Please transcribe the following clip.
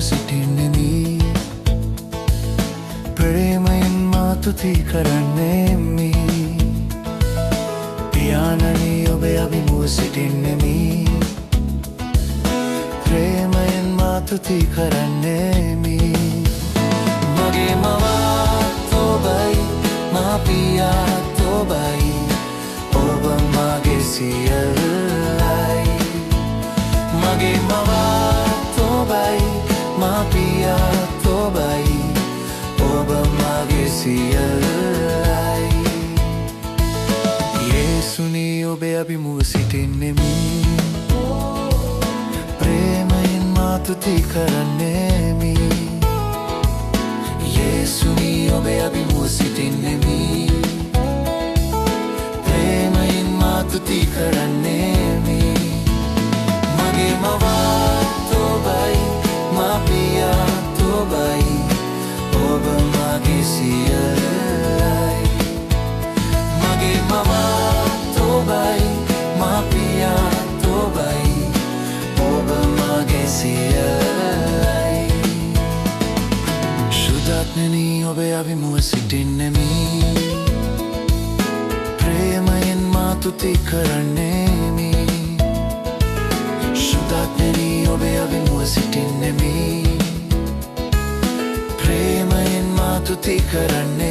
සිටින්නෙමි ප්‍රේමයෙන් මා තුති කරන්නෙමි පියාණනි ඔබ අභිමුව සිටින්නෙමි ප්‍රේමයෙන් මා තුති කරන්නෙමි මගේ මවත් ඔබයි මා පියාත් ඔබයි ඔබ මගේ සියල්ලයි මගේ මවත් ඔබයි මා පියාත් ඔබයි ඔබ මගේ සියල්ලයි යේසුනි ඔබ අභිමුව සිටින්නෙමි ප්‍රේමයෙන් මා තුති කරන්නෙමි යේසුනි ඔබ අභිමුව සිටින්නෙමි ප්‍රේමයෙන් මා තුති කරන්නෙමි මගේ මවත් ඔබයි මා පියාත් ඔබයි ඔබ මගේ සියල්ලයි මගේ මවත් ඔබයි මා පියාත් ඔබයි ඔබ මගේ සියල්ලයි ශුද්ධාත්මනි ඔබ අභිමුව සිටින්නෙමි ප්‍රේමයෙන් මා තුති කරන්නෙමි ශුද්ධාත්මනි ඔබ අභිමුව සිටින්නෙමි ප්‍රේමයෙන් මා තුති කරන්නෙමි